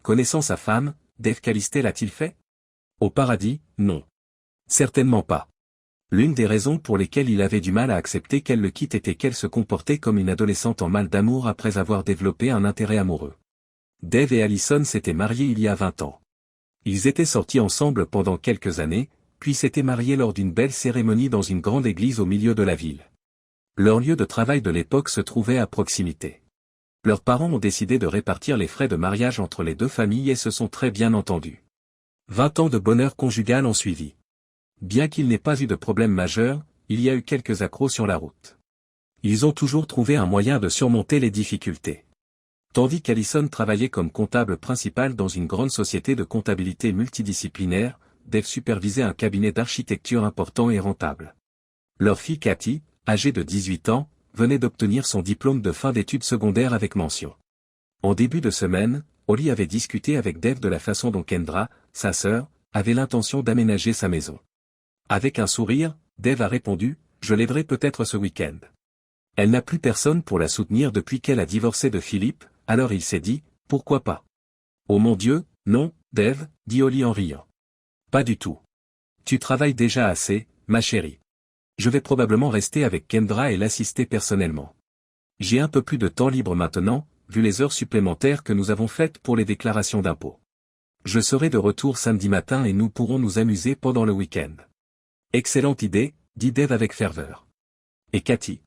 Connaissant sa femme, Dave Callister l'a-t-il fait? Au paradis, non. Certainement pas. L'une des raisons pour lesquelles il avait du mal à accepter qu'elle le quitte était qu'elle se comportait comme une adolescente en mal d'amour après avoir développé un intérêt amoureux. Dave et Allison s'étaient mariés il y a 20 ans. Ils étaient sortis ensemble pendant quelques années, puis s'étaient mariés lors d'une belle cérémonie dans une grande église au milieu de la ville. Leur lieu de travail de l'époque se trouvait à proximité. Leurs parents ont décidé de répartir les frais de mariage entre les deux familles et se sont très bien entendus. 20 ans de bonheur conjugal ont suivi. Bien qu'il n'ait pas eu de problème majeur, il y a eu quelques accrocs sur la route. Ils ont toujours trouvé un moyen de surmonter les difficultés. Tandis qu'Allison travaillait comme comptable principal dans une grande société de comptabilité multidisciplinaire, Dave supervisait un cabinet d'architecture important et rentable. Leur fille Cathy, âgée de 18 ans, venait d'obtenir son diplôme de fin d'études secondaires avec mention. En début de semaine, Holly avait discuté avec Dave de la façon dont Kendra, sa sœur, avait l'intention d'aménager sa maison. Avec un sourire, Dave a répondu, « Je l'aiderai peut-être ce week-end. » Elle n'a plus personne pour la soutenir depuis qu'elle a divorcé de Philippe, alors il s'est dit, « Pourquoi pas ?» « Oh mon Dieu, non, Dave, » dit Holly en riant. « Pas du tout. Tu travailles déjà assez, ma chérie. Je vais probablement rester avec Kendra et l'assister personnellement. J'ai un peu plus de temps libre maintenant, vu les heures supplémentaires que nous avons faites pour les déclarations d'impôts. Je serai de retour samedi matin et nous pourrons nous amuser pendant le week-end. » Excellente idée, dit Dave avec ferveur. Et Cathy?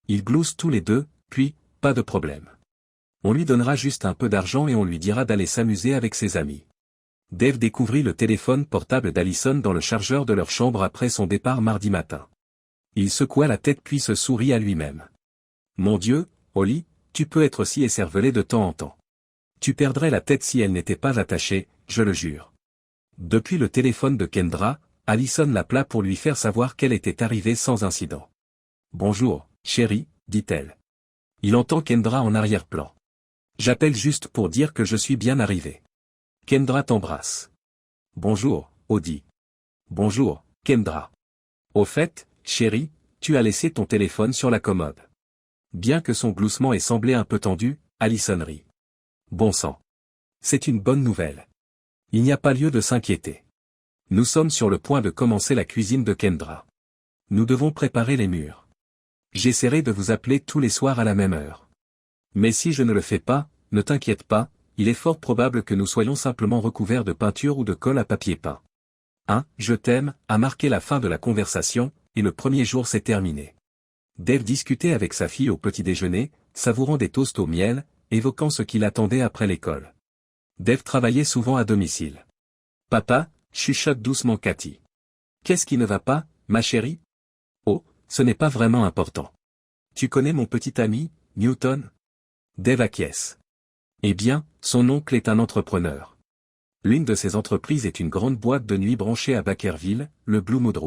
Ils gloussent tous les deux, puis, pas de problème. On lui donnera juste un peu d'argent et on lui dira d'aller s'amuser avec ses amis. Dave découvrit le téléphone portable d'Allison dans le chargeur de leur chambre après son départ mardi matin. Il secoua la tête puis se sourit à lui-même. Mon Dieu, Holly, tu peux être si écervelée de temps en temps. Tu perdrais la tête si elle n'était pas attachée, je le jure. Depuis le téléphone de Kendra, Allison l'appela pour lui faire savoir qu'elle était arrivée sans incident. Bonjour, chérie, dit-elle. Il entend Kendra en arrière-plan. J'appelle juste pour dire que je suis bien arrivé. Kendra t'embrasse. Bonjour, Odie. Bonjour, Kendra. Au fait, chérie, tu as laissé ton téléphone sur la commode. Bien que son gloussement ait semblé un peu tendu, Allison rit. Bon sang. C'est une bonne nouvelle. Il n'y a pas lieu de s'inquiéter. Nous sommes sur le point de commencer la cuisine de Kendra. Nous devons préparer les murs. J'essaierai de vous appeler tous les soirs à la même heure. Mais si je ne le fais pas, ne t'inquiète pas, il est fort probable que nous soyons simplement recouverts de peinture ou de colle à papier peint. Je t'aime, a marqué la fin de la conversation, et le premier jour s'est terminé. Dave discutait avec sa fille au petit déjeuner, savourant des toasts au miel, évoquant ce qui l'attendait après l'école. Dave travaillait souvent à domicile. Papa, chuchote doucement Cathy. Qu'est-ce qui ne va pas, ma chérie? Oh, ce n'est pas vraiment important. Tu connais mon petit ami, Newton? Dave acquiesce. Eh bien, son oncle est un entrepreneur. L'une de ses entreprises est une grande boîte de nuit branchée à Bakerville, le Blue Mood.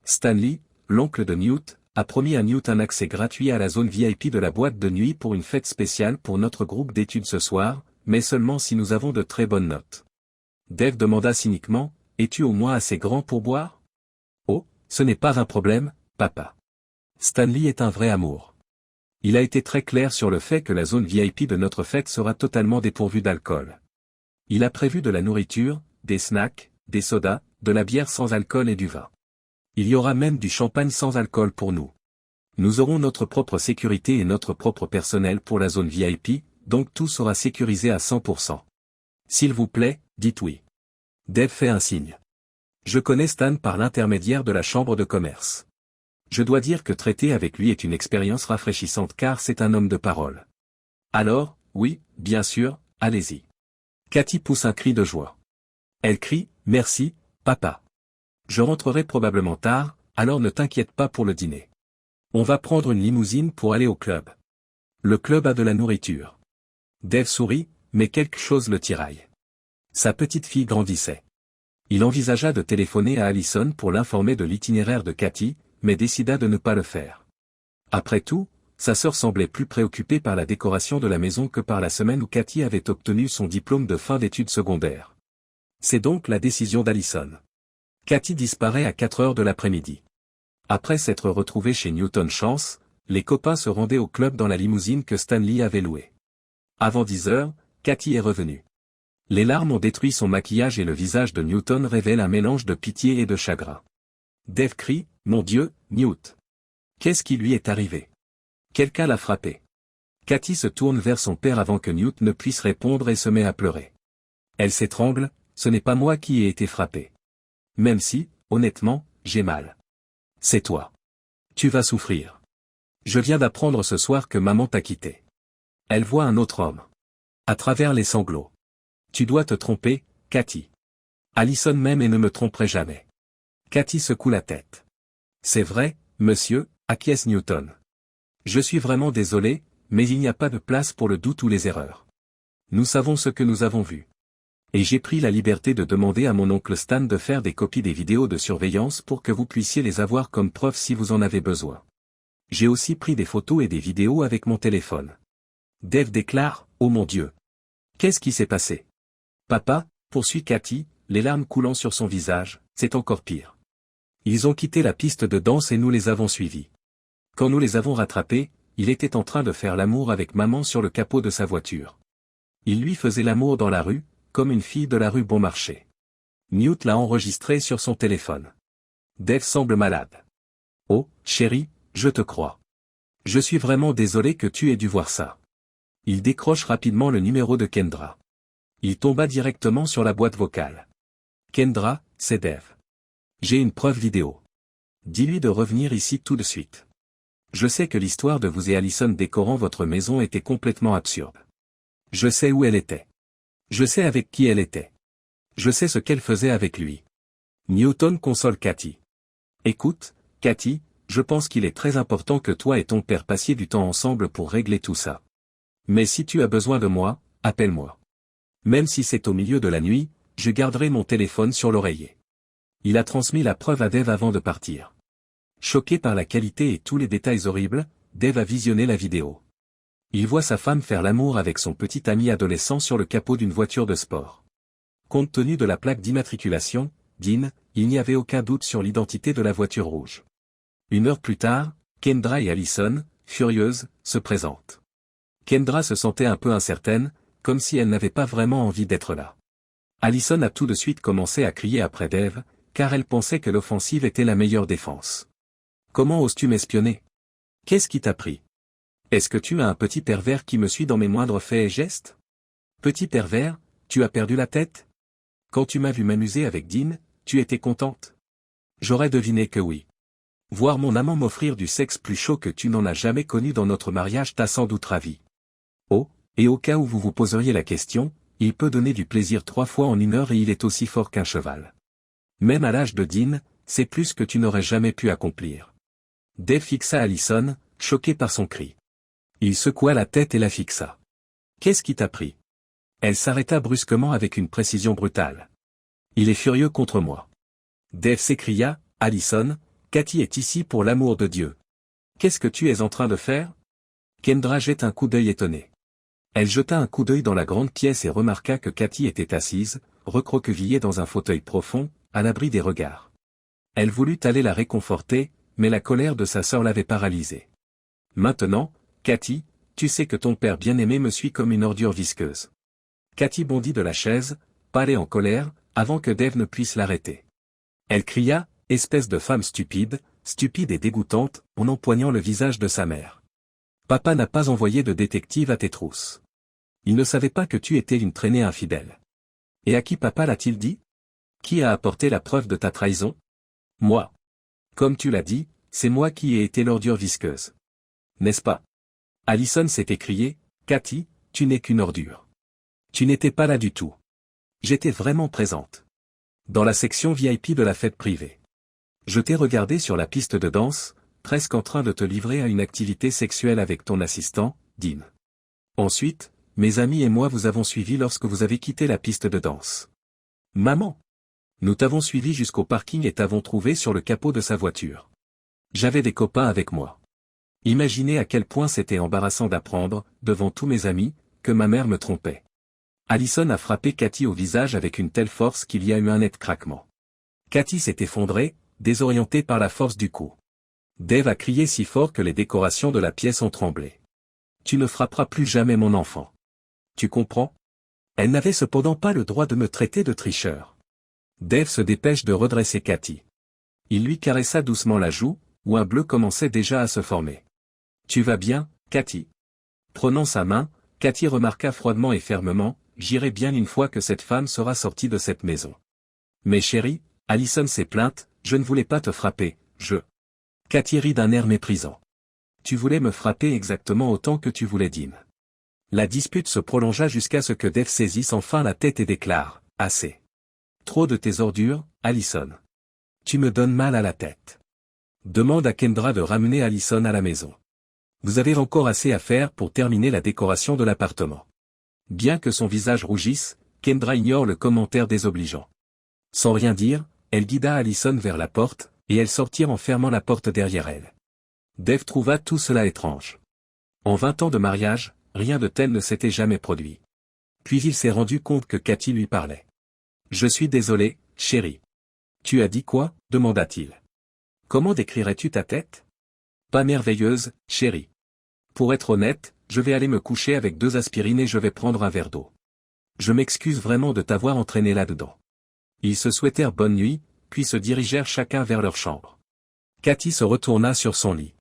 Stanley, l'oncle de Newt, a promis à Newt un accès gratuit à la zone VIP de la boîte de nuit pour une fête spéciale pour notre groupe d'études ce soir, mais seulement si nous avons de très bonnes notes. Dave demanda cyniquement, « Es-tu au moins assez grand pour boire ?»« Oh, ce n'est pas un problème, papa. Stanley est un vrai amour. Il a été très clair sur le fait que la zone VIP de notre fête sera totalement dépourvue d'alcool. Il a prévu de la nourriture, des snacks, des sodas, de la bière sans alcool et du vin. Il y aura même du champagne sans alcool pour nous. Nous aurons notre propre sécurité et notre propre personnel pour la zone VIP, donc tout sera sécurisé à 100%. S'il vous plaît, dites oui. Dave fait un signe. Je connais Stan par l'intermédiaire de la chambre de commerce. Je dois dire que traiter avec lui est une expérience rafraîchissante car c'est un homme de parole. Alors, oui, bien sûr, allez-y. Cathy pousse un cri de joie. Elle crie, merci, papa. Je rentrerai probablement tard, alors ne t'inquiète pas pour le dîner. On va prendre une limousine pour aller au club. Le club a de la nourriture. Dave sourit, mais quelque chose le tiraille. Sa petite fille grandissait. Il envisagea de téléphoner à Allison pour l'informer de l'itinéraire de Cathy, mais décida de ne pas le faire. Après tout, sa sœur semblait plus préoccupée par la décoration de la maison que par la semaine où Cathy avait obtenu son diplôme de fin d'études secondaires. C'est donc la décision d'Allison. Cathy disparaît à 4 heures de l'après-midi. Après s'être retrouvée chez Newton Chance, les copains se rendaient au club dans la limousine que Stanley avait louée. Avant 10 heures, Cathy est revenue. Les larmes ont détruit son maquillage et le visage de Newton révèle un mélange de pitié et de chagrin. Dave crie, « Mon Dieu, Newt! Qu'est-ce qui lui est arrivé? Quelqu'un l'a frappé. » Cathy se tourne vers son père avant que Newt ne puisse répondre et se met à pleurer. Elle s'étrangle, « Ce n'est pas moi qui ai été frappé. Même si, honnêtement, j'ai mal. C'est toi. Tu vas souffrir. Je viens d'apprendre ce soir que maman t'a quitté. » Elle voit un autre homme. À travers les sanglots. « Tu dois te tromper, Cathy. Allison m'aime et ne me tromperait jamais. » Cathy secoue la tête. « C'est vrai, monsieur, » acquiesce Newton. « Je suis vraiment désolé, mais il n'y a pas de place pour le doute ou les erreurs. Nous savons ce que nous avons vu. Et j'ai pris la liberté de demander à mon oncle Stan de faire des copies des vidéos de surveillance pour que vous puissiez les avoir comme preuve si vous en avez besoin. J'ai aussi pris des photos et des vidéos avec mon téléphone. » Dave déclare, « Oh mon Dieu! Qu'est-ce qui s'est passé? » « Papa, » poursuit Cathy, les larmes coulant sur son visage, « c'est encore pire. Ils ont quitté la piste de danse et nous les avons suivis. Quand nous les avons rattrapés, il était en train de faire l'amour avec maman sur le capot de sa voiture. Il lui faisait l'amour dans la rue, comme une fille de la rue Bon Marché. Newt l'a enregistré sur son téléphone. Dave semble malade. « Oh, chérie, je te crois. Je suis vraiment désolé que tu aies dû voir ça. » Il décroche rapidement le numéro de Kendra. Il tomba directement sur la boîte vocale. « Kendra, c'est Dave. J'ai une preuve vidéo. Dis-lui de revenir ici tout de suite. Je sais que l'histoire de vous et Allison décorant votre maison était complètement absurde. Je sais où elle était. Je sais avec qui elle était. Je sais ce qu'elle faisait avec lui. » Newton console Cathy. « Écoute, Cathy, je pense qu'il est très important que toi et ton père passiez du temps ensemble pour régler tout ça. Mais si tu as besoin de moi, appelle-moi. Même si c'est au milieu de la nuit, je garderai mon téléphone sur l'oreiller. » Il a transmis la preuve à Dave avant de partir. Choqué par la qualité et tous les détails horribles, Dave a visionné la vidéo. Il voit sa femme faire l'amour avec son petit ami adolescent sur le capot d'une voiture de sport. Compte tenu de la plaque d'immatriculation, Dean, il n'y avait aucun doute sur l'identité de la voiture rouge. Une heure plus tard, Kendra et Allison, furieuses, se présentent. Kendra se sentait un peu incertaine, comme si elle n'avait pas vraiment envie d'être là. Allison a tout de suite commencé à crier après Dave, car elle pensait que l'offensive était la meilleure défense. « Comment oses-tu m'espionner? Qu'est-ce qui t'a pris? Est-ce que tu as un petit pervers qui me suit dans mes moindres faits et gestes? Petit pervers, tu as perdu la tête? Quand tu m'as vu m'amuser avec Dean, tu étais contente? J'aurais deviné que oui. Voir mon amant m'offrir du sexe plus chaud que tu n'en as jamais connu dans notre mariage t'a sans doute ravi. Oh, et au cas où vous vous poseriez la question, il peut donner du plaisir 3 fois en 1 heure et il est aussi fort qu'un cheval. Même à l'âge de Dean, c'est plus que tu n'aurais jamais pu accomplir. » Dave fixa Allison, choqué par son cri. Il secoua la tête et la fixa. « Qu'est-ce qui t'a pris? » Elle s'arrêta brusquement avec une précision brutale. « Il est furieux contre moi. » Dave s'écria, « Allison, Cathy est ici pour l'amour de Dieu. Qu'est-ce que tu es en train de faire? » Kendra jette un coup d'œil étonné. Elle jeta un coup d'œil dans la grande pièce et remarqua que Cathy était assise, recroquevillée dans un fauteuil profond, à l'abri des regards. Elle voulut aller la réconforter, mais la colère de sa sœur l'avait paralysée. « Maintenant, Cathy, tu sais que ton père bien-aimé me suit comme une ordure visqueuse. » Cathy bondit de la chaise, pâle et en colère, avant que Dave ne puisse l'arrêter. Elle cria, « Espèce de femme stupide, stupide et dégoûtante », en empoignant le visage de sa mère. « Papa n'a pas envoyé de détective à tes trousses. Il ne savait pas que tu étais une traînée infidèle. Et à qui papa l'a-t-il dit? Qui a apporté la preuve de ta trahison? Moi. Comme tu l'as dit, c'est moi qui ai été l'ordure visqueuse. N'est-ce pas? » Allison s'est écriée, « Cathy, tu n'es qu'une ordure. Tu n'étais pas là du tout. J'étais vraiment présente. Dans la section VIP de la fête privée. Je t'ai regardé sur la piste de danse, presque en train de te livrer à une activité sexuelle avec ton assistant, Dean. Ensuite, mes amis et moi vous avons suivi lorsque vous avez quitté la piste de danse. Maman! Nous t'avons suivi jusqu'au parking et t'avons trouvé sur le capot de sa voiture. J'avais des copains avec moi. Imaginez à quel point c'était embarrassant d'apprendre, devant tous mes amis, que ma mère me trompait. » Allison a frappé Cathy au visage avec une telle force qu'il y a eu un net craquement. Cathy s'est effondrée, désorientée par la force du coup. Dave a crié si fort que les décorations de la pièce ont tremblé. « Tu ne frapperas plus jamais mon enfant. Tu comprends? Elle n'avait cependant pas le droit de me traiter de tricheur. Dave se dépêche de redresser Cathy. Il lui caressa doucement la joue, où un bleu commençait déjà à se former. Tu vas bien, Cathy? Prenant sa main, Cathy remarqua froidement et fermement, j'irai bien une fois que cette femme sera sortie de cette maison. Mais chérie, Allison s'est plainte, je ne voulais pas te frapper, Cathy rit d'un air méprisant. Tu voulais me frapper exactement autant que tu voulais Dean. La dispute se prolongea jusqu'à ce que Dave saisisse enfin la tête et déclare, assez. Trop de tes ordures, Allison. Tu me donnes mal à la tête. Demande à Kendra de ramener Allison à la maison. Vous avez encore assez à faire pour terminer la décoration de l'appartement. Bien que son visage rougisse, Kendra ignore le commentaire désobligeant. Sans rien dire, elle guida Allison vers la porte, et elles sortirent en fermant la porte derrière elle. Dave trouva tout cela étrange. En 20 ans de mariage, rien de tel ne s'était jamais produit. Puis il s'est rendu compte que Cathy lui parlait. Je suis désolé, chérie. Tu as dit quoi? Demanda-t-il. Comment décrirais-tu ta tête? Pas merveilleuse, chérie. Pour être honnête, je vais aller me coucher avec 2 aspirines et je vais prendre un verre d'eau. Je m'excuse vraiment de t'avoir entraîné là-dedans. Ils se souhaitèrent bonne nuit, puis se dirigèrent chacun vers leur chambre. Cathy se retourna sur son lit.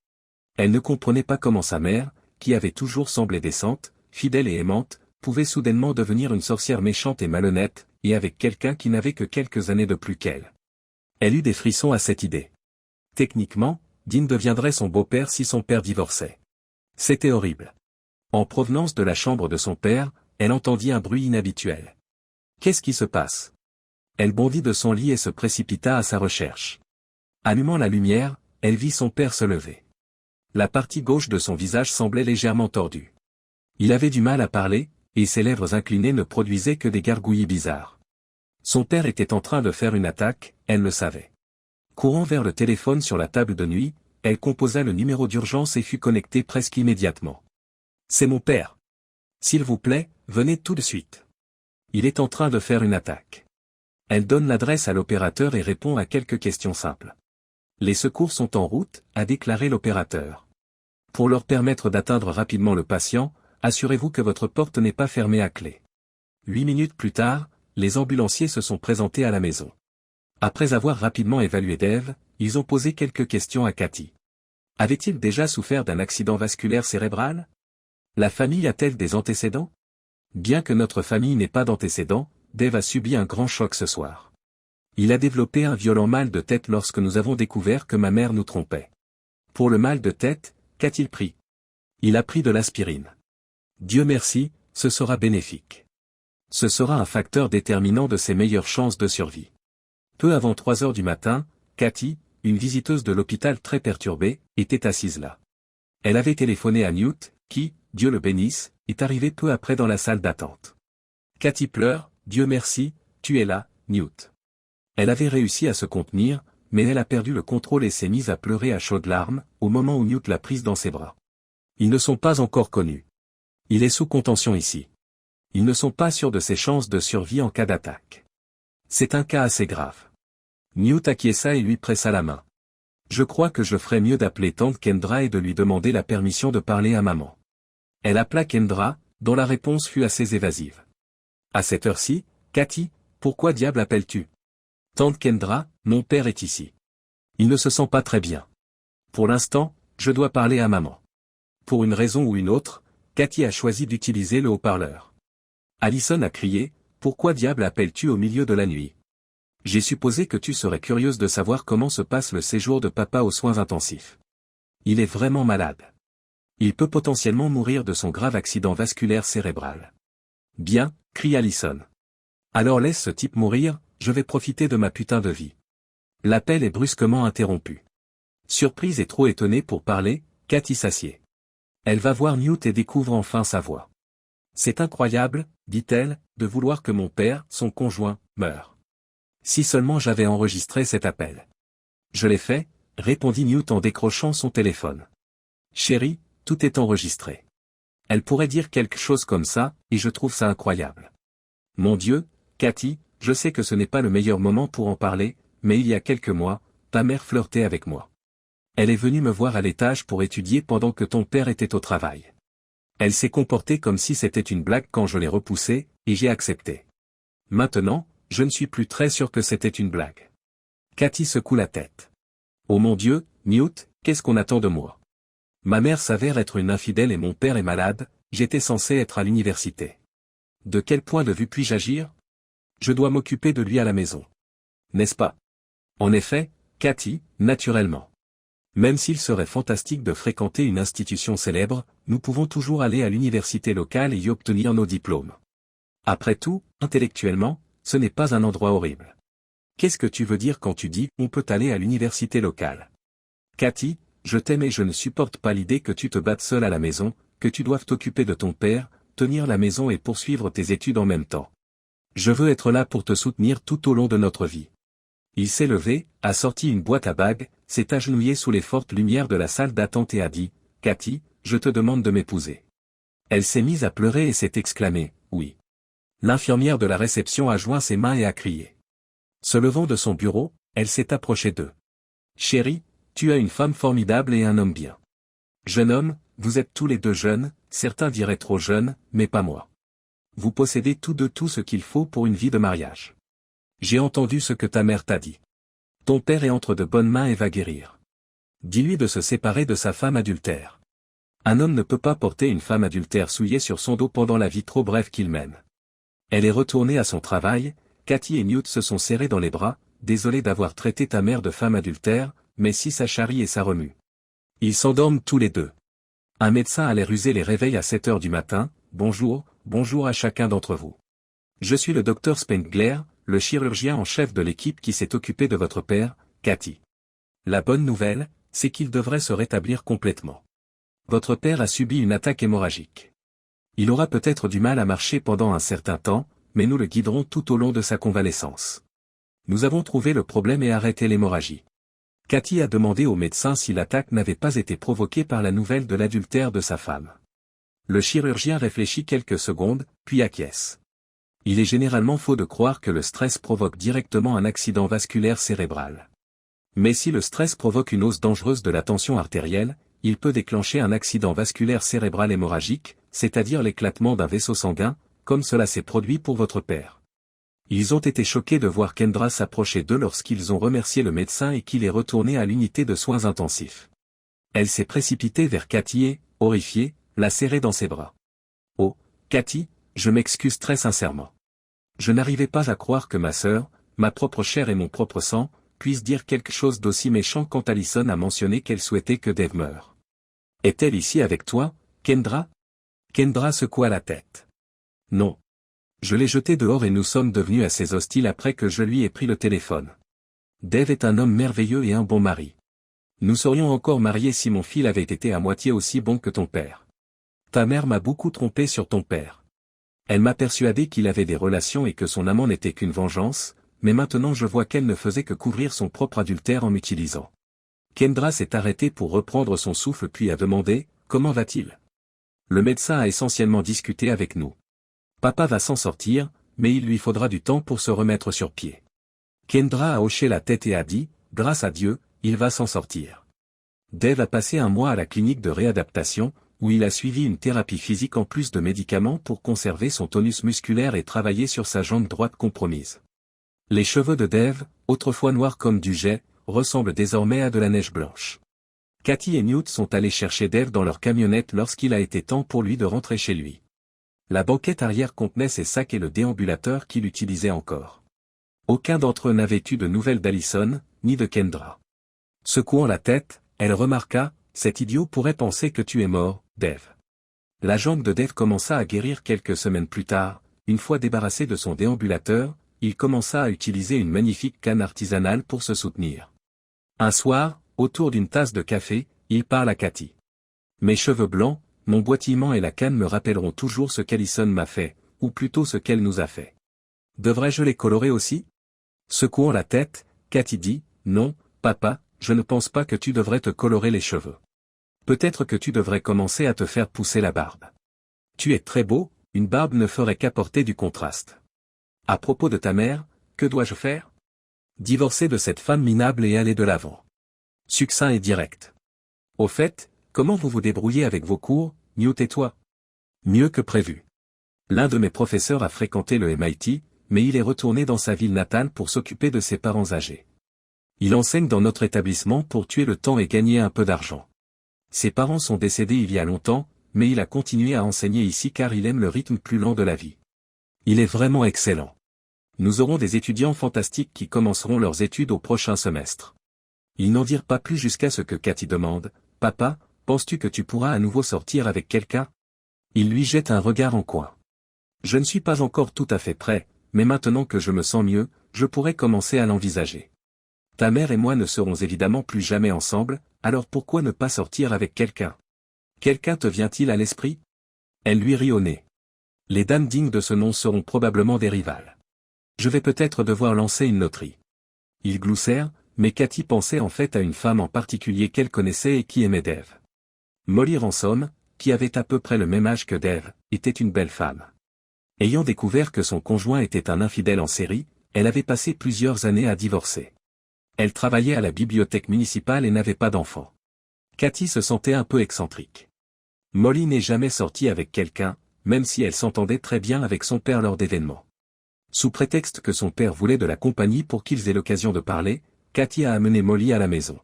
Elle ne comprenait pas comment sa mère, qui avait toujours semblé décente, fidèle et aimante, pouvait soudainement devenir une sorcière méchante et malhonnête, et avec quelqu'un qui n'avait que quelques années de plus qu'elle. Elle eut des frissons à cette idée. Techniquement, Dean deviendrait son beau-père si son père divorçait. C'était horrible. En provenance de la chambre de son père, elle entendit un bruit inhabituel. Qu'est-ce qui se passe? Elle bondit de son lit et se précipita à sa recherche. Allumant la lumière, elle vit son père se lever. La partie gauche de son visage semblait légèrement tordue. Il avait du mal à parler, et ses lèvres inclinées ne produisaient que des gargouillis bizarres. Son père était en train de faire une attaque, elle le savait. Courant vers le téléphone sur la table de nuit, elle composa le numéro d'urgence et fut connectée presque immédiatement. C'est mon père. S'il vous plaît, venez tout de suite. Il est en train de faire une attaque. Elle donne l'adresse à l'opérateur et répond à quelques questions simples. Les secours sont en route, a déclaré l'opérateur. Pour leur permettre d'atteindre rapidement le patient, assurez-vous que votre porte n'est pas fermée à clé. 8 minutes plus tard, les ambulanciers se sont présentés à la maison. Après avoir rapidement évalué Dave, ils ont posé quelques questions à Cathy. Avait-il déjà souffert d'un accident vasculaire cérébral? La famille a-t-elle des antécédents? Bien que notre famille n'ait pas d'antécédents, Dave a subi un grand choc ce soir. Il a développé un violent mal de tête lorsque nous avons découvert que ma mère nous trompait. Pour le mal de tête, qu'a-t-il pris? Il a pris de l'aspirine. Dieu merci, ce sera bénéfique. Ce sera un facteur déterminant de ses meilleures chances de survie. Peu avant 3 heures du matin, Cathy, une visiteuse de l'hôpital très perturbée, était assise là. Elle avait téléphoné à Newt, qui, Dieu le bénisse, est arrivé peu après dans la salle d'attente. Cathy pleure, Dieu merci, tu es là, Newt. Elle avait réussi à se contenir, mais elle a perdu le contrôle et s'est mise à pleurer à chaudes larmes, au moment où Newt l'a prise dans ses bras. Ils ne sont pas encore connus. Il est sous contention ici. Ils ne sont pas sûrs de ses chances de survie en cas d'attaque. C'est un cas assez grave. Newt acquiesça et lui pressa la main. Je crois que je ferais mieux d'appeler tante Kendra et de lui demander la permission de parler à maman. Elle appela Kendra, dont la réponse fut assez évasive. À cette heure-ci, Cathy, pourquoi diable appelles-tu? Tante Kendra, mon père est ici. Il ne se sent pas très bien. Pour l'instant, je dois parler à maman. Pour une raison ou une autre, Cathy a choisi d'utiliser le haut-parleur. Allison a crié, pourquoi diable appelles-tu au milieu de la nuit? J'ai supposé que tu serais curieuse de savoir comment se passe le séjour de papa aux soins intensifs. Il est vraiment malade. Il peut potentiellement mourir de son grave accident vasculaire cérébral. Bien, crie Allison. Alors laisse ce type mourir, je vais profiter de ma putain de vie. L'appel est brusquement interrompu. Surprise et trop étonnée pour parler, Cathy s'assied. Elle va voir Newt et découvre enfin sa voix. C'est incroyable, dit-elle, de vouloir que mon père, son conjoint, meure. Si seulement j'avais enregistré cet appel. Je l'ai fait, répondit Newt en décrochant son téléphone. Chérie, tout est enregistré. Elle pourrait dire quelque chose comme ça, et je trouve ça incroyable. Mon Dieu, Cathy, je sais que ce n'est pas le meilleur moment pour en parler, mais il y a quelques mois, ta mère flirtait avec moi. Elle est venue me voir à l'étage pour étudier pendant que ton père était au travail. Elle s'est comportée comme si c'était une blague quand je l'ai repoussée, et j'ai accepté. Maintenant, je ne suis plus très sûr que c'était une blague. Cathy secoue la tête. Oh mon Dieu, Newt, qu'est-ce qu'on attend de moi? Ma mère s'avère être une infidèle et mon père est malade, j'étais censé être à l'université. De quel point de vue puis-je agir? Je dois m'occuper de lui à la maison. N'est-ce pas? En effet, Cathy, naturellement. Même s'il serait fantastique de fréquenter une institution célèbre, nous pouvons toujours aller à l'université locale et y obtenir nos diplômes. Après tout, intellectuellement, ce n'est pas un endroit horrible. Qu'est-ce que tu veux dire quand tu dis « on peut aller à l'université locale » ? Cathy, je t'aime et je ne supporte pas l'idée que tu te battes seule à la maison, que tu doives t'occuper de ton père, tenir la maison et poursuivre tes études en même temps. Je veux être là pour te soutenir tout au long de notre vie. Il s'est levé, a sorti une boîte à bagues, s'est agenouillé sous les fortes lumières de la salle d'attente et a dit « Cathy, je te demande de m'épouser ». Elle s'est mise à pleurer et s'est exclamée « Oui ». L'infirmière de la réception a joint ses mains et a crié. Se levant de son bureau, elle s'est approchée d'eux. « Chérie, tu as une femme formidable et un homme bien. Jeune homme, vous êtes tous les deux jeunes, certains diraient trop jeunes, mais pas moi. Vous possédez tous deux tout ce qu'il faut pour une vie de mariage. J'ai entendu ce que ta mère t'a dit. Ton père est entre de bonnes mains et va guérir. Dis-lui de se séparer de sa femme adultère. Un homme ne peut pas porter une femme adultère souillée sur son dos pendant la vie trop brève qu'il mène. » Elle est retournée à son travail, Cathy et Newt se sont serrés dans les bras, désolés d'avoir traité ta mère de femme adultère, mais si ça charrie et ça remue. Ils s'endorment tous les deux. Un médecin allait ruser les réveils à 7 heures du matin, bonjour, bonjour à chacun d'entre vous. Je suis le docteur Spengler, le chirurgien en chef de l'équipe qui s'est occupé de votre père, Cathy. La bonne nouvelle, c'est qu'il devrait se rétablir complètement. Votre père a subi une attaque hémorragique. Il aura peut-être du mal à marcher pendant un certain temps, mais nous le guiderons tout au long de sa convalescence. Nous avons trouvé le problème et arrêté l'hémorragie. Cathy a demandé au médecin si l'attaque n'avait pas été provoquée par la nouvelle de l'adultère de sa femme. Le chirurgien réfléchit quelques secondes, puis acquiesce. Il est généralement faux de croire que le stress provoque directement un accident vasculaire cérébral. Mais si le stress provoque une hausse dangereuse de la tension artérielle, il peut déclencher un accident vasculaire cérébral hémorragique, c'est-à-dire l'éclatement d'un vaisseau sanguin, comme cela s'est produit pour votre père. Ils ont été choqués de voir Kendra s'approcher d'eux lorsqu'ils ont remercié le médecin et qu'il est retourné à l'unité de soins intensifs. Elle s'est précipitée vers Cathy et, horrifiée, l'a serrée dans ses bras. « Oh, Cathy, je m'excuse très sincèrement. Je n'arrivais pas à croire que ma sœur, ma propre chair et mon propre sang, puissent dire quelque chose d'aussi méchant quand Allison a mentionné qu'elle souhaitait que Dave meure. Est-elle ici avec toi, Kendra ?» Kendra secoua la tête. « Non. Je l'ai jeté dehors et nous sommes devenus assez hostiles après que je lui ai pris le téléphone. Dave est un homme merveilleux et un bon mari. Nous serions encore mariés si mon fils avait été à moitié aussi bon que ton père. Ta mère m'a beaucoup trompé sur ton père. Elle m'a persuadé qu'il avait des relations et que son amant n'était qu'une vengeance, mais maintenant je vois qu'elle ne faisait que couvrir son propre adultère en m'utilisant. » Kendra s'est arrêtée pour reprendre son souffle puis a demandé « Comment va-t-il » ? Le médecin a essentiellement discuté avec nous. Papa va s'en sortir, mais il lui faudra du temps pour se remettre sur pied. Kendra a hoché la tête et a dit « Grâce à Dieu, il va s'en sortir. » Dave a passé un mois à la clinique de réadaptation, où il a suivi une thérapie physique en plus de médicaments pour conserver son tonus musculaire et travailler sur sa jambe droite compromise. Les cheveux de Dave, autrefois noirs comme du jais, ressemblent désormais à de la neige blanche. Cathy et Newt sont allés chercher Dave dans leur camionnette lorsqu'il a été temps pour lui de rentrer chez lui. La banquette arrière contenait ses sacs et le déambulateur qu'il utilisait encore. Aucun d'entre eux n'avait eu de nouvelles d'Allison, ni de Kendra. Secouant la tête, elle remarqua « Cet idiot pourrait penser que tu es mort, Dave. » La jambe de Dave commença à guérir quelques semaines plus tard, une fois débarrassé de son déambulateur, il commença à utiliser une magnifique canne artisanale pour se soutenir. Un soir, autour d'une tasse de café, il parle à Cathy. « Mes cheveux blancs, mon boitillement et la canne me rappelleront toujours ce qu'Allison m'a fait, ou plutôt ce qu'elle nous a fait. Devrais-je les colorer aussi ?» Secouant la tête, Cathy dit « Non, papa, je ne pense pas que tu devrais te colorer les cheveux. Peut-être que tu devrais commencer à te faire pousser la barbe. Tu es très beau, une barbe ne ferait qu'apporter du contraste. À propos de ta mère, que dois-je faire ? Divorcer de cette femme minable et aller de l'avant. » Succinct et direct. « Au fait, comment vous vous débrouillez avec vos cours, Newt et toi ? » Mieux que prévu. L'un de mes professeurs a fréquenté le MIT, mais il est retourné dans sa ville natale pour s'occuper de ses parents âgés. Il enseigne dans notre établissement pour tuer le temps et gagner un peu d'argent. Ses parents sont décédés il y a longtemps, mais il a continué à enseigner ici car il aime le rythme plus lent de la vie. Il est vraiment excellent. Nous aurons des étudiants fantastiques qui commenceront leurs études au prochain semestre. Ils n'en dirent pas plus jusqu'à ce que Cathy demande, « Papa, penses-tu que tu pourras à nouveau sortir avec quelqu'un ?» Il lui jette un regard en coin. « Je ne suis pas encore tout à fait prêt, mais maintenant que je me sens mieux, je pourrais commencer à l'envisager. Ta mère et moi ne serons évidemment plus jamais ensemble, alors pourquoi ne pas sortir avec quelqu'un? Quelqu'un te vient-il à l'esprit ?» Elle lui rit au nez. Les dames dignes de ce nom seront probablement des rivales. Je vais peut-être devoir lancer une loterie. Ils gloussèrent, mais Cathy pensait en fait à une femme en particulier qu'elle connaissait et qui aimait Dave. Molly Ransom, qui avait à peu près le même âge que Dave, était une belle femme. Ayant découvert que son conjoint était un infidèle en série, elle avait passé plusieurs années à divorcer. Elle travaillait à la bibliothèque municipale et n'avait pas d'enfant. Cathy se sentait un peu excentrique. Molly n'est jamais sortie avec quelqu'un, même si elle s'entendait très bien avec son père lors d'événements. Sous prétexte que son père voulait de la compagnie pour qu'ils aient l'occasion de parler, Cathy a amené Molly à la maison.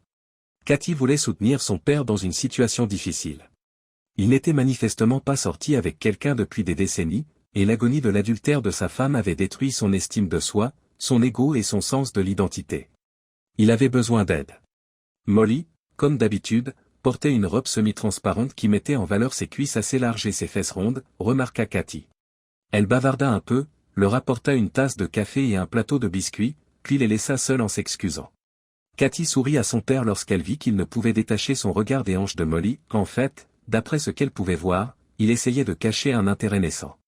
Cathy voulait soutenir son père dans une situation difficile. Il n'était manifestement pas sorti avec quelqu'un depuis des décennies, et l'agonie de l'adultère de sa femme avait détruit son estime de soi, son ego et son sens de l'identité. Il avait besoin d'aide. Molly, comme d'habitude, portait une robe semi-transparente qui mettait en valeur ses cuisses assez larges et ses fesses rondes, remarqua Cathy. Elle bavarda un peu, leur apporta une tasse de café et un plateau de biscuits, puis les laissa seuls en s'excusant. Cathy sourit à son père lorsqu'elle vit qu'il ne pouvait détacher son regard des hanches de Molly, qu'en fait, d'après ce qu'elle pouvait voir, il essayait de cacher un intérêt naissant.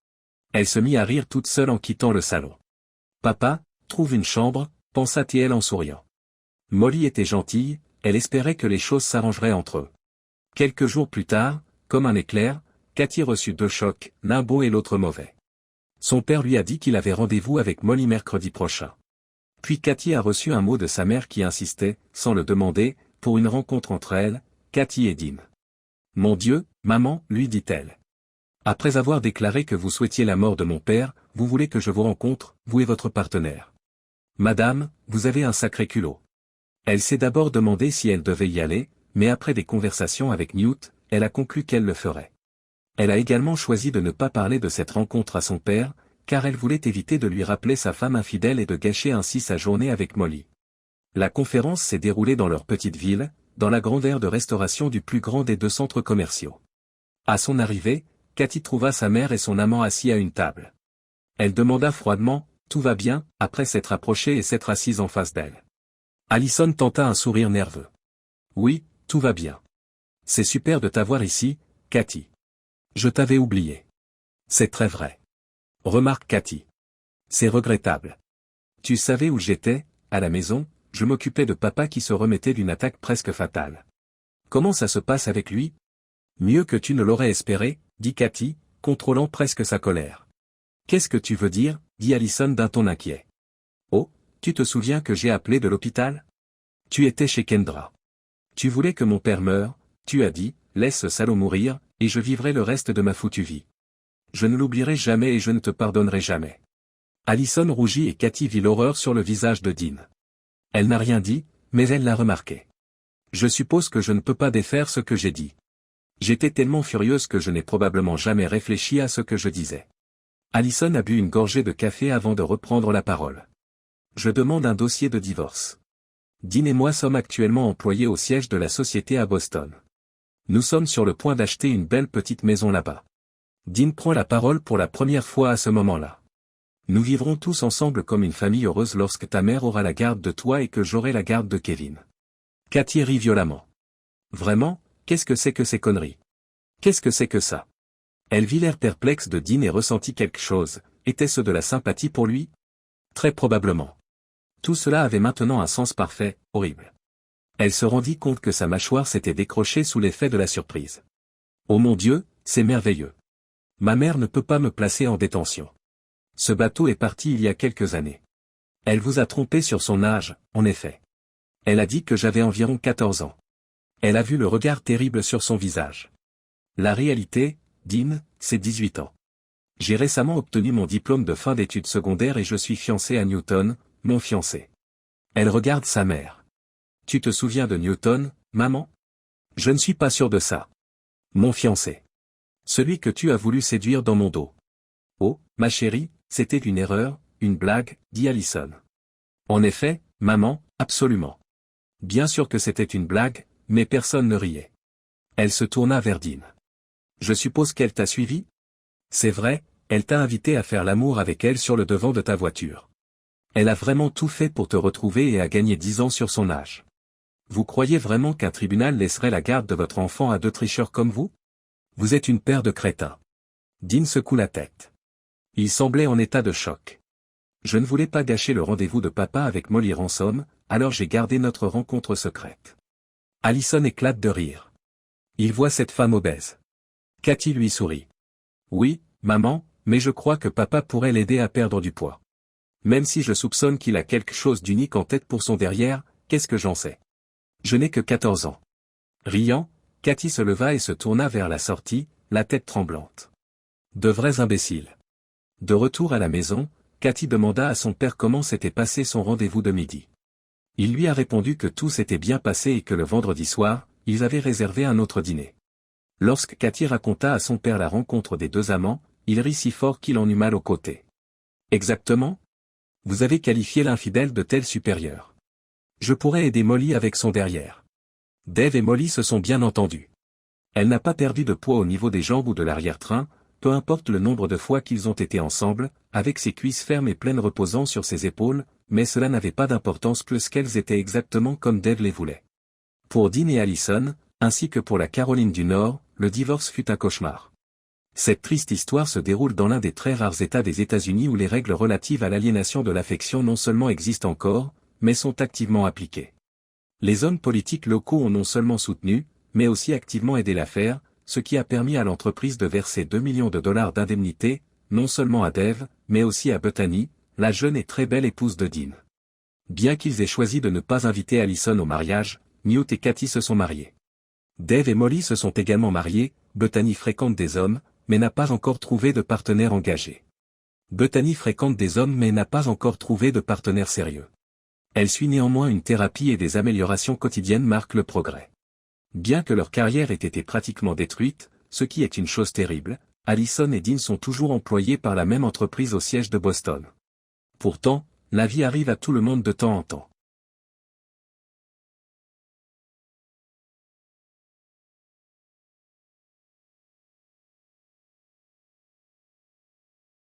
Elle se mit à rire toute seule en quittant le salon. « Papa, trouve une chambre » pensa-t-elle en souriant. Molly était gentille, elle espérait que les choses s'arrangeraient entre eux. Quelques jours plus tard, comme un éclair, Cathy reçut deux chocs, l'un bon et l'autre mauvais. Son père lui a dit qu'il avait rendez-vous avec Molly mercredi prochain. Puis Cathy a reçu un mot de sa mère qui insistait, sans le demander, pour une rencontre entre elle, Cathy et Dean. « Mon Dieu, maman, lui dit-elle. Après avoir déclaré que vous souhaitiez la mort de mon père, vous voulez que je vous rencontre, vous et votre partenaire. Madame, vous avez un sacré culot. » Elle s'est d'abord demandé si elle devait y aller, mais après des conversations avec Newt, elle a conclu qu'elle le ferait. Elle a également choisi de ne pas parler de cette rencontre à son père, car elle voulait éviter de lui rappeler sa femme infidèle et de gâcher ainsi sa journée avec Molly. La conférence s'est déroulée dans leur petite ville, dans la grande aire de restauration du plus grand des deux centres commerciaux. À son arrivée, Cathy trouva sa mère et son amant assis à une table. Elle demanda froidement, « Tout va bien ?» après s'être approchée et s'être assise en face d'elle. Allison tenta un sourire nerveux. « Oui, tout va bien. C'est super de t'avoir ici, Cathy. Je t'avais oublié. » « C'est très vrai. » remarque Cathy. « C'est regrettable. Tu savais où j'étais, à la maison, je m'occupais de papa qui se remettait d'une attaque presque fatale. Comment ça se passe avec lui ? » « Mieux que tu ne l'aurais espéré, » dit Cathy, contrôlant presque sa colère. « Qu'est-ce que tu veux dire ?» dit Allison d'un ton inquiet. « Oh, tu te souviens que j'ai appelé de l'hôpital ? Tu étais chez Kendra. Tu voulais que mon père meure, tu as dit, laisse ce salaud mourir, et je vivrai le reste de ma foutue vie. Je ne l'oublierai jamais et je ne te pardonnerai jamais. » Allison rougit et Cathy vit l'horreur sur le visage de Dean. Elle n'a rien dit, mais elle l'a remarqué. « Je suppose que je ne peux pas défaire ce que j'ai dit. J'étais tellement furieuse que je n'ai probablement jamais réfléchi à ce que je disais. » Allison a bu une gorgée de café avant de reprendre la parole. « Je demande un dossier de divorce. Dean et moi sommes actuellement employés au siège de la société à Boston. Nous sommes sur le point d'acheter une belle petite maison là-bas. Dean prend la parole pour la première fois à ce moment-là. Nous vivrons tous ensemble comme une famille heureuse lorsque ta mère aura la garde de toi et que j'aurai la garde de Kevin. » Cathy rit violemment. « Vraiment ? Qu'est-ce que c'est que ces conneries ? Qu'est-ce que c'est que ça ?» Elle vit l'air perplexe de Dean et ressentit quelque chose, était-ce de la sympathie pour lui ? Très probablement. Tout cela avait maintenant un sens parfait, horrible. Elle se rendit compte que sa mâchoire s'était décrochée sous l'effet de la surprise. « Oh mon Dieu, c'est merveilleux. Ma mère ne peut pas me placer en détention. Ce bateau est parti il y a quelques années. Elle vous a trompé sur son âge, en effet. Elle a dit que j'avais environ 14 ans. Elle a vu le regard terrible sur son visage. La réalité, Dean, c'est 18 ans. J'ai récemment obtenu mon diplôme de fin d'études secondaires et je suis fiancé à Newton, mon fiancé. Elle regarde sa mère. Tu te souviens de Newton, maman? Je ne suis pas sûr de ça. Mon fiancé. Celui que tu as voulu séduire dans mon dos. Oh, ma chérie, c'était une erreur, une blague, dit Allison. En effet, maman, absolument. Bien sûr que c'était une blague, mais personne ne riait. Elle se tourna vers Dean. Je suppose qu'elle t'a suivi? C'est vrai, elle t'a invité à faire l'amour avec elle sur le devant de ta voiture. Elle a vraiment tout fait pour te retrouver et a gagné 10 ans sur son âge. Vous croyez vraiment qu'un tribunal laisserait la garde de votre enfant à deux tricheurs comme vous? Vous êtes une paire de crétins. Dean secoue la tête. Il semblait en état de choc. Je ne voulais pas gâcher le rendez-vous de papa avec Molly Ransom, alors j'ai gardé notre rencontre secrète. Allison éclate de rire. Il voit cette femme obèse. Cathy lui sourit. Oui, maman, mais je crois que papa pourrait l'aider à perdre du poids. Même si je soupçonne qu'il a quelque chose d'unique en tête pour son derrière, qu'est-ce que j'en sais? Je n'ai que 14 ans. Riant, Cathy se leva et se tourna vers la sortie, la tête tremblante. De vrais imbéciles. De retour à la maison, Cathy demanda à son père comment s'était passé son rendez-vous de midi. Il lui a répondu que tout s'était bien passé et que le vendredi soir, ils avaient réservé un autre dîner. Lorsque Cathy raconta à son père la rencontre des deux amants, il rit si fort qu'il en eut mal au côté. Exactement? Vous avez qualifié l'infidèle de tel supérieur. Je pourrais aider Molly avec son derrière. Dave et Molly se sont bien entendus. Elle n'a pas perdu de poids au niveau des jambes ou de l'arrière-train, peu importe le nombre de fois qu'ils ont été ensemble, avec ses cuisses fermes et pleines reposant sur ses épaules, mais cela n'avait pas d'importance puisqu'elles étaient exactement comme Dave les voulait. Pour Dean et Allison, ainsi que pour la Caroline du Nord, le divorce fut un cauchemar. Cette triste histoire se déroule dans l'un des très rares États des États-Unis où les règles relatives à l'aliénation de l'affection non seulement existent encore, mais sont activement appliquées. Les hommes politiques locaux ont non seulement soutenu, mais aussi activement aidé l'affaire, ce qui a permis à l'entreprise de verser 2 millions de dollars d'indemnité, non seulement à Dave, mais aussi à Bethany, la jeune et très belle épouse de Dean. Bien qu'ils aient choisi de ne pas inviter Allison au mariage, Newt et Cathy se sont mariés. Dave et Molly se sont également mariés, Bethany fréquente des hommes, mais n'a pas encore trouvé de partenaire engagé. Bethany fréquente des hommes mais n'a pas encore trouvé de partenaire sérieux. Elle suit néanmoins une thérapie et des améliorations quotidiennes marquent le progrès. Bien que leur carrière ait été pratiquement détruite, ce qui est une chose terrible, Allison et Dean sont toujours employés par la même entreprise au siège de Boston. Pourtant, la vie arrive à tout le monde de temps en temps.